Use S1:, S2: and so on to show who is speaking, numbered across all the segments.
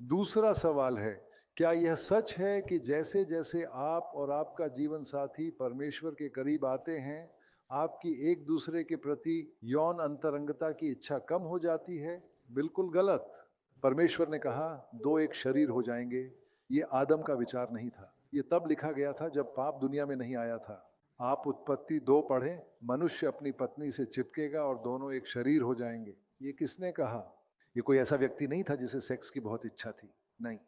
S1: दूसरा सवाल है, क्या यह सच है कि जैसे जैसे आप और आपका जीवन साथी परमेश्वर के करीब आते हैं, आपकी एक दूसरे के प्रति यौन अंतरंगता की इच्छा कम हो जाती है? बिल्कुल गलत। परमेश्वर ने कहा, दो एक शरीर हो जाएंगे। ये आदम का विचार नहीं था। ये तब लिखा गया था जब पाप दुनिया में नहीं आया था। आप उत्पत्ति 2 पढ़ें, मनुष्य अपनी पत्नी से चिपकेगा और दोनों एक शरीर हो जाएंगे। ये किसने कहा? ये कोई ऐसा व्यक्ति नहीं था जिसे सेक्स की बहुत इच्छा थी, नहीं।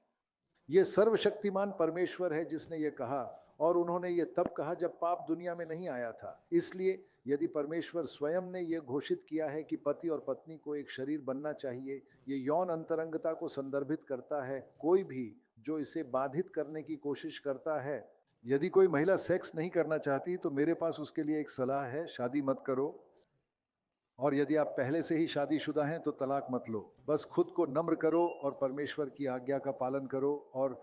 S1: ये सर्वशक्तिमान परमेश्वर है जिसने ये कहा, और उन्होंने ये तब कहा जब पाप दुनिया में नहीं आया था। इसलिए यदि परमेश्वर स्वयं ने ये घोषित किया है कि पति और पत्नी को एक शरीर बनना चाहिए, ये यौन अंतरंगता को संदर्भित करता है। कोई भी जो इसे बाधित करने की कोशिश करता है, यदि कोई महिला सेक्स नहीं करना चाहती तो मेरे पास उसके लिए एक सलाह है, शादी मत करो। और यदि आप पहले से ही शादीशुदा हैं तो तलाक मत लो। बस खुद को नम्र करो और परमेश्वर की आज्ञा का पालन करो, और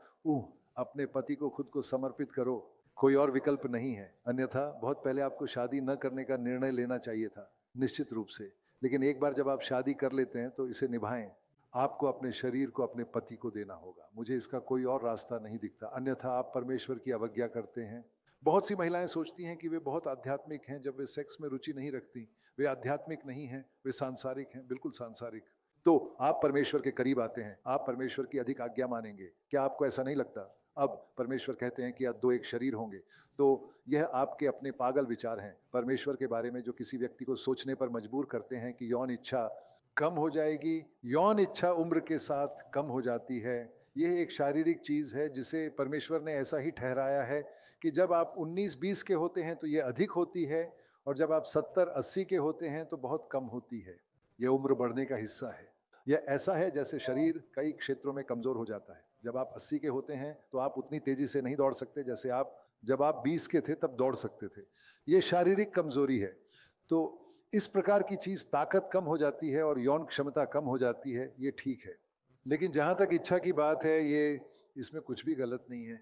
S1: अपने पति को खुद को समर्पित करो। कोई और विकल्प नहीं है। अन्यथा बहुत पहले आपको शादी न करने का निर्णय लेना चाहिए था, निश्चित रूप से। लेकिन एक बार जब आप शादी कर लेते हैं तो इसे निभाएं। आपको अपने शरीर को अपने पति को देना होगा। मुझे इसका कोई और रास्ता नहीं दिखता, अन्यथा आप परमेश्वर की अवज्ञा करते हैं। बहुत सी महिलाएं सोचती हैं कि वे बहुत आध्यात्मिक हैं जब वे सेक्स में रुचि नहीं रखती। वे आध्यात्मिक नहीं हैं, वे सांसारिक हैं, बिल्कुल सांसारिक। तो आप परमेश्वर के करीब आते हैं, आप परमेश्वर की अधिक आज्ञा मानेंगे। क्या आपको ऐसा नहीं लगता? अब परमेश्वर कहते हैं कि आप दो एक शरीर होंगे, तो यह आपके अपने पागल विचार हैं परमेश्वर के बारे में, जो किसी व्यक्ति को सोचने पर मजबूर करते हैं कि यौन इच्छा कम हो जाएगी। यौन इच्छा उम्र के साथ कम हो जाती है। यह एक शारीरिक चीज है जिसे परमेश्वर ने ऐसा ही ठहराया है कि जब आप 19-20 के होते हैं तो यह अधिक होती है, और जब आप 70-80 के होते हैं तो बहुत कम होती है। यह उम्र बढ़ने का हिस्सा है। यह ऐसा है जैसे शरीर कई क्षेत्रों में कमजोर हो जाता है। जब आप 80 के होते हैं तो आप उतनी तेजी से नहीं दौड़ सकते जैसे आप जब आप 20 के थे तब दौड़ सकते थे। यह शारीरिक कमजोरी है। तो इस प्रकार की चीज, ताकत कम हो जाती है और यौन क्षमता कम हो जाती है, ये ठीक है। लेकिन जहां तक इच्छा की बात है, ये इसमें कुछ भी गलत नहीं है।